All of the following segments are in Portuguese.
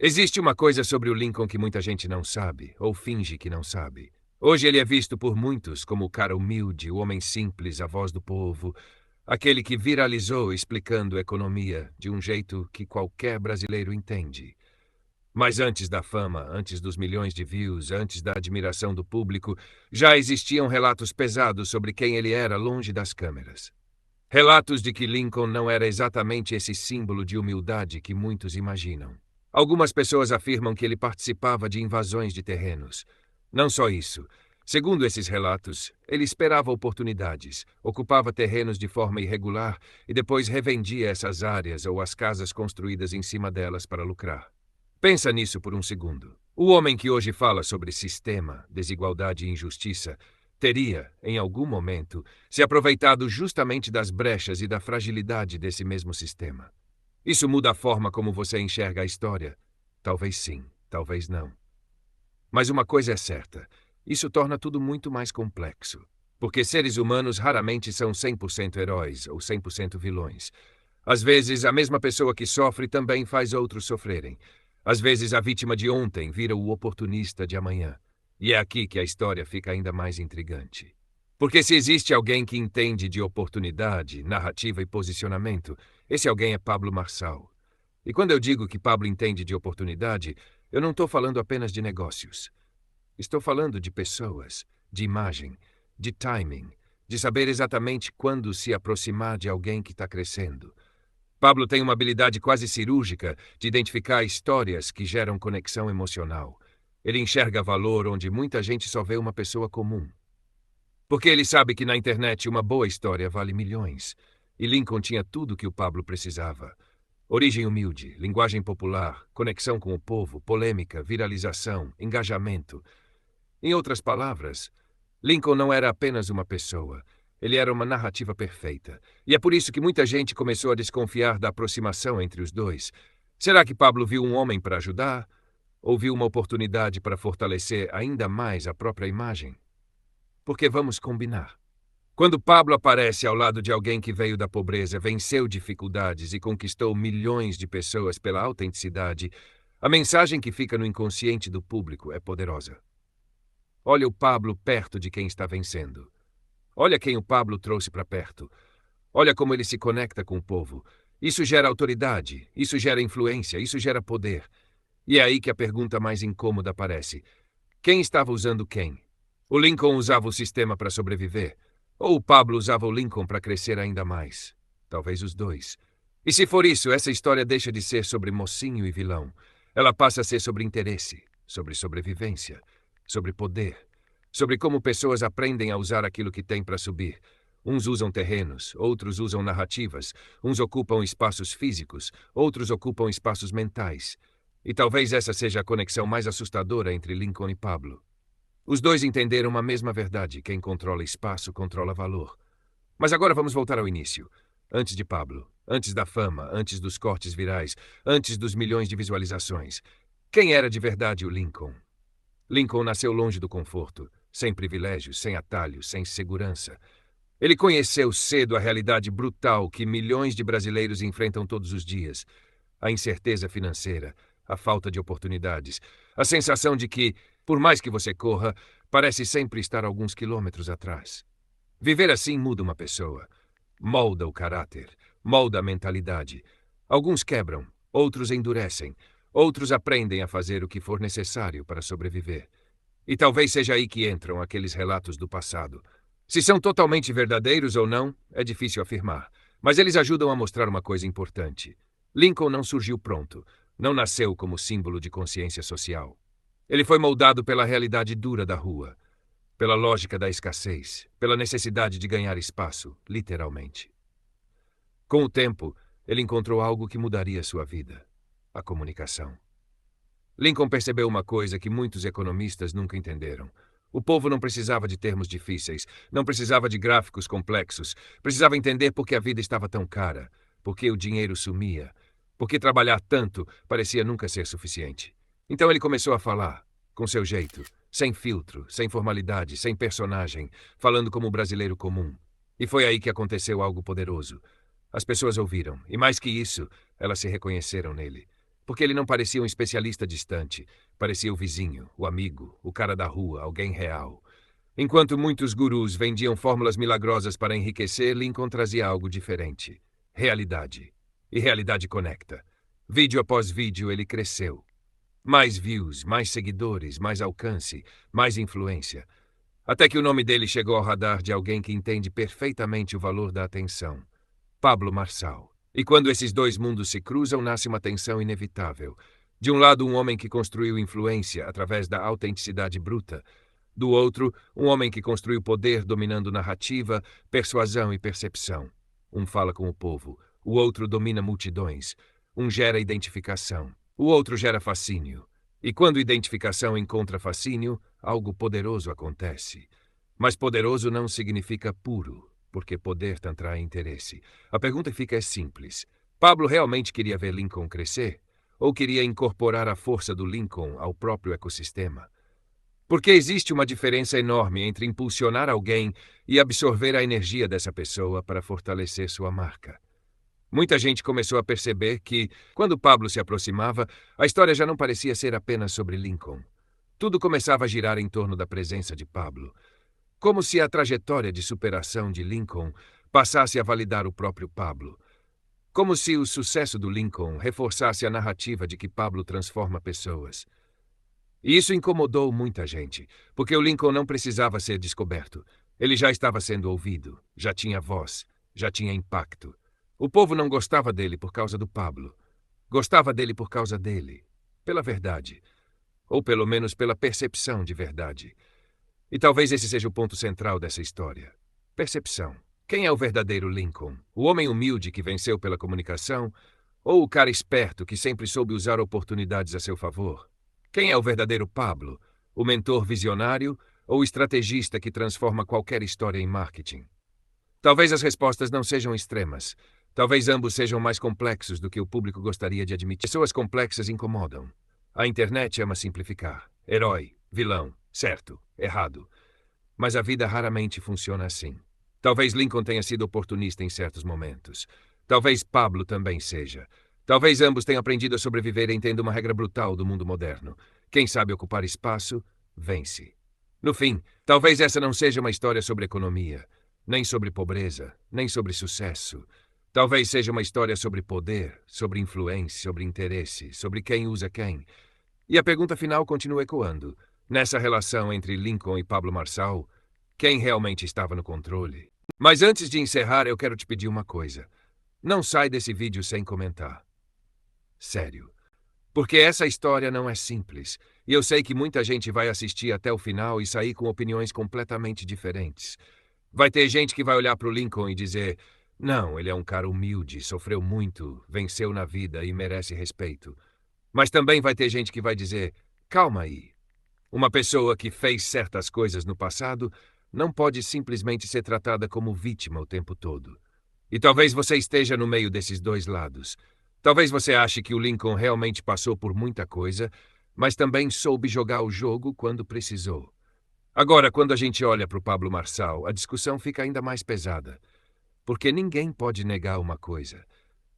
Existe uma coisa sobre o Lincoln que muita gente não sabe, ou finge que não sabe. Hoje ele é visto por muitos como o cara humilde, o homem simples, a voz do povo, aquele que viralizou explicando economia de um jeito que qualquer brasileiro entende. Mas antes da fama, antes dos milhões de views, antes da admiração do público, já existiam relatos pesados sobre quem ele era longe das câmeras. Relatos de que Lincoln não era exatamente esse símbolo de humildade que muitos imaginam. Algumas pessoas afirmam que ele participava de invasões de terrenos. Não só isso. Segundo esses relatos, ele esperava oportunidades, ocupava terrenos de forma irregular e depois revendia essas áreas ou as casas construídas em cima delas para lucrar. Pensa nisso por um segundo. O homem que hoje fala sobre sistema, desigualdade e injustiça teria, em algum momento, se aproveitado justamente das brechas e da fragilidade desse mesmo sistema. Isso muda a forma como você enxerga a história? Talvez sim, talvez não. Mas uma coisa é certa, isso torna tudo muito mais complexo. Porque seres humanos raramente são 100% heróis ou 100% vilões. Às vezes, a mesma pessoa que sofre também faz outros sofrerem. Às vezes, a vítima de ontem vira o oportunista de amanhã. E é aqui que a história fica ainda mais intrigante. Porque se existe alguém que entende de oportunidade, narrativa e posicionamento, esse alguém é Pablo Marçal. E quando eu digo que Pablo entende de oportunidade, eu não estou falando apenas de negócios. Estou falando de pessoas, de imagem, de timing, de saber exatamente quando se aproximar de alguém que está crescendo. Pablo tem uma habilidade quase cirúrgica de identificar histórias que geram conexão emocional. Ele enxerga valor onde muita gente só vê uma pessoa comum. Porque ele sabe que na internet uma boa história vale milhões. E Lincoln tinha tudo o que o Pablo precisava. Origem humilde, linguagem popular, conexão com o povo, polêmica, viralização, engajamento. Em outras palavras, Lincoln não era apenas uma pessoa. Ele era uma narrativa perfeita. E é por isso que muita gente começou a desconfiar da aproximação entre os dois. Será que Pablo viu um homem para ajudar? Ou viu uma oportunidade para fortalecer ainda mais a própria imagem? Porque vamos combinar. Quando Pablo aparece ao lado de alguém que veio da pobreza, venceu dificuldades e conquistou milhões de pessoas pela autenticidade, a mensagem que fica no inconsciente do público é poderosa. Olha o Pablo perto de quem está vencendo. Olha quem o Pablo trouxe para perto. Olha como ele se conecta com o povo. Isso gera autoridade, isso gera influência, isso gera poder. E é aí que a pergunta mais incômoda aparece. Quem estava usando quem? O Lincoln usava o sistema para sobreviver? Ou o Pablo usava o Lincoln para crescer ainda mais? Talvez os dois. E se for isso, essa história deixa de ser sobre mocinho e vilão. Ela passa a ser sobre interesse, sobre sobrevivência, sobre poder, sobre como pessoas aprendem a usar aquilo que têm para subir. Uns usam terrenos, outros usam narrativas, uns ocupam espaços físicos, outros ocupam espaços mentais. E talvez essa seja a conexão mais assustadora entre Lincoln e Pablo. Os dois entenderam uma mesma verdade: quem controla espaço controla valor. Mas agora vamos voltar ao início. Antes de Pablo, antes da fama, antes dos cortes virais, antes dos milhões de visualizações. Quem era de verdade o Lincoln? Lincoln nasceu longe do conforto, sem privilégios, sem atalhos, sem segurança. Ele conheceu cedo a realidade brutal que milhões de brasileiros enfrentam todos os dias: a incerteza financeira, a falta de oportunidades, a sensação de que, por mais que você corra, parece sempre estar alguns quilômetros atrás. Viver assim muda uma pessoa. Molda o caráter, molda a mentalidade. Alguns quebram, outros endurecem, outros aprendem a fazer o que for necessário para sobreviver. E talvez seja aí que entram aqueles relatos do passado. Se são totalmente verdadeiros ou não, é difícil afirmar, mas eles ajudam a mostrar uma coisa importante. Lincoln não surgiu pronto, não nasceu como símbolo de consciência social. Ele foi moldado pela realidade dura da rua, pela lógica da escassez, pela necessidade de ganhar espaço, literalmente. Com o tempo, ele encontrou algo que mudaria sua vida: a comunicação. Lincoln percebeu uma coisa que muitos economistas nunca entenderam. O povo não precisava de termos difíceis, não precisava de gráficos complexos, precisava entender por que a vida estava tão cara, por que o dinheiro sumia, por que trabalhar tanto parecia nunca ser suficiente. Então ele começou a falar, com seu jeito, sem filtro, sem formalidade, sem personagem, falando como um brasileiro comum. E foi aí que aconteceu algo poderoso. As pessoas ouviram, e mais que isso, elas se reconheceram nele. porque ele não parecia um especialista distante, parecia o vizinho, o amigo, o cara da rua, alguém real. Enquanto muitos gurus vendiam fórmulas milagrosas para enriquecer, Lincoln trazia algo diferente. Realidade. E realidade conecta. Vídeo após vídeo, ele cresceu. Mais views, mais seguidores, mais alcance, mais influência. Até que o nome dele chegou ao radar de alguém que entende perfeitamente o valor da atenção. Pablo Marçal. E quando esses dois mundos se cruzam, nasce uma tensão inevitável. De um lado, um homem que construiu influência através da autenticidade bruta. Do outro, um homem que construiu poder dominando narrativa, persuasão e percepção. Um fala com o povo, o outro domina multidões. Um gera identificação, o outro gera fascínio. E quando identificação encontra fascínio, algo poderoso acontece. Mas poderoso não significa puro, porque poder te atrai interesse. A pergunta que fica é simples. Pablo realmente queria ver Lincoln crescer? Ou queria incorporar a força do Lincoln ao próprio ecossistema? Porque existe uma diferença enorme entre impulsionar alguém e absorver a energia dessa pessoa para fortalecer sua marca. Muita gente começou a perceber que, quando Pablo se aproximava, a história já não parecia ser apenas sobre Lincoln. Tudo começava a girar em torno da presença de Pablo. Como se a trajetória de superação de Lincoln passasse a validar o próprio Pablo. Como se o sucesso do Lincoln reforçasse a narrativa de que Pablo transforma pessoas. E isso incomodou muita gente, porque o Lincoln não precisava ser descoberto. Ele já estava sendo ouvido, já tinha voz, já tinha impacto. O povo não gostava dele por causa do Pablo. Gostava dele por causa dele, pela verdade. Ou pelo menos pela percepção de verdade. E talvez esse seja o ponto central dessa história. Percepção. Quem é o verdadeiro Lincoln? O homem humilde que venceu pela comunicação? Ou o cara esperto que sempre soube usar oportunidades a seu favor? Quem é o verdadeiro Pablo? O mentor visionário ou o estrategista que transforma qualquer história em marketing? Talvez as respostas não sejam extremas. Talvez ambos sejam mais complexos do que o público gostaria de admitir. Pessoas complexas incomodam. A internet ama simplificar. Herói, vilão, certo, errado. Mas a vida raramente funciona assim. Talvez Lincoln tenha sido oportunista em certos momentos. Talvez Pablo também seja. Talvez ambos tenham aprendido a sobreviver e entendam uma regra brutal do mundo moderno. Quem sabe ocupar espaço, vence. No fim, talvez essa não seja uma história sobre economia, nem sobre pobreza, nem sobre sucesso. Talvez seja uma história sobre poder, sobre influência, sobre interesse, sobre quem usa quem. E a pergunta final continua ecoando. Nessa relação entre Lincoln e Pablo Marçal, quem realmente estava no controle? Mas antes de encerrar, eu quero te pedir uma coisa. Não sai desse vídeo sem comentar. Sério. Porque essa história não é simples. E eu sei que muita gente vai assistir até o final e sair com opiniões completamente diferentes. Vai ter gente que vai olhar para o Lincoln e dizer: não, ele é um cara humilde, sofreu muito, venceu na vida e merece respeito. Mas também vai ter gente que vai dizer: calma aí. Uma pessoa que fez certas coisas no passado não pode simplesmente ser tratada como vítima o tempo todo. E talvez você esteja no meio desses dois lados. Talvez você ache que o Lincoln realmente passou por muita coisa, mas também soube jogar o jogo quando precisou. Agora, quando a gente olha para o Pablo Marçal, a discussão fica ainda mais pesada. Porque ninguém pode negar uma coisa.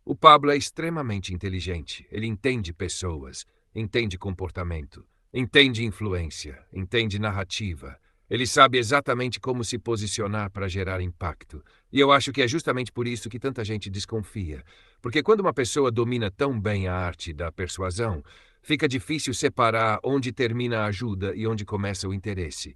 O Pablo é extremamente inteligente. Ele entende pessoas, entende comportamento, entende influência, entende narrativa. Ele sabe exatamente como se posicionar para gerar impacto. E eu acho que é justamente por isso que tanta gente desconfia. Porque quando uma pessoa domina tão bem a arte da persuasão, fica difícil separar onde termina a ajuda e onde começa o interesse.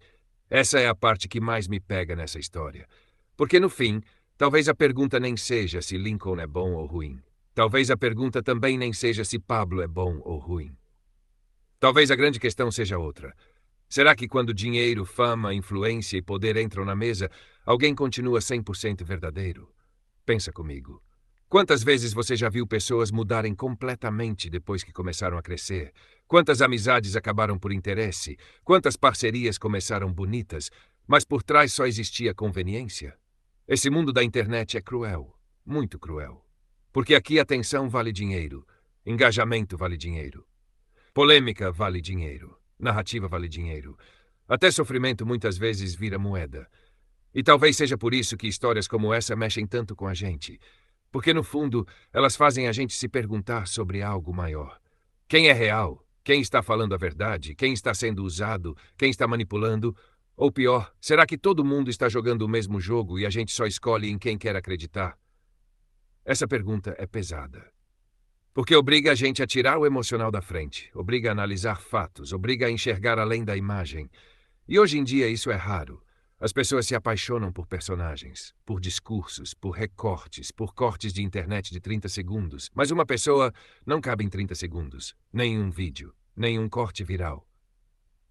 Essa é a parte que mais me pega nessa história. Porque no fim, talvez a pergunta nem seja se Lincoln é bom ou ruim. Talvez a pergunta também nem seja se Pablo é bom ou ruim. Talvez a grande questão seja outra. Será que quando dinheiro, fama, influência e poder entram na mesa, alguém continua 100% verdadeiro? Pensa comigo. Quantas vezes você já viu pessoas mudarem completamente depois que começaram a crescer? Quantas amizades acabaram por interesse? Quantas parcerias começaram bonitas, mas por trás só existia conveniência? Esse mundo da internet é cruel, muito cruel. Porque aqui atenção vale dinheiro, engajamento vale dinheiro, polêmica vale dinheiro, narrativa vale dinheiro. Até sofrimento muitas vezes vira moeda. E talvez seja por isso que histórias como essa mexem tanto com a gente. Porque, no fundo, elas fazem a gente se perguntar sobre algo maior. Quem é real? Quem está falando a verdade? Quem está sendo usado? Quem está manipulando? Ou pior, será que todo mundo está jogando o mesmo jogo e a gente só escolhe em quem quer acreditar? Essa pergunta é pesada. Porque obriga a gente a tirar o emocional da frente, obriga a analisar fatos, obriga a enxergar além da imagem. E hoje em dia isso é raro. As pessoas se apaixonam por personagens, por discursos, por recortes, por cortes de internet de 30 segundos. Mas uma pessoa não cabe em 30 segundos, nem um vídeo, nem um corte viral.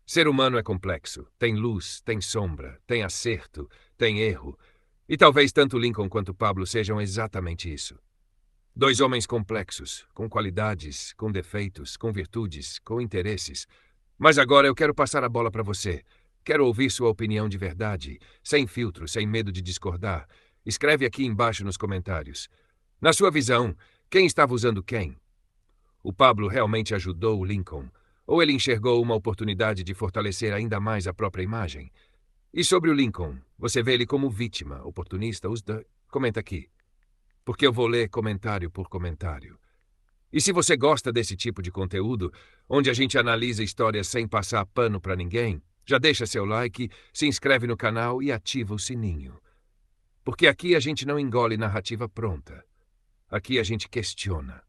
Ser humano é complexo. Tem luz, tem sombra, tem acerto, tem erro. E talvez tanto Lincoln quanto Pablo sejam exatamente isso. Dois homens complexos, com qualidades, com defeitos, com virtudes, com interesses. Mas agora eu quero passar a bola para você. Quero ouvir sua opinião de verdade, sem filtro, sem medo de discordar. Escreve aqui embaixo nos comentários. Na sua visão, quem estava usando quem? O Pablo realmente ajudou o Lincoln? Ou ele enxergou uma oportunidade de fortalecer ainda mais a própria imagem? E sobre o Lincoln, você vê ele como vítima, oportunista, os dois? Comenta aqui, porque eu vou ler comentário por comentário. E se você gosta desse tipo de conteúdo, onde a gente analisa histórias sem passar pano para ninguém, já deixa seu like, se inscreve no canal e ativa o sininho. Porque aqui a gente não engole narrativa pronta. Aqui a gente questiona.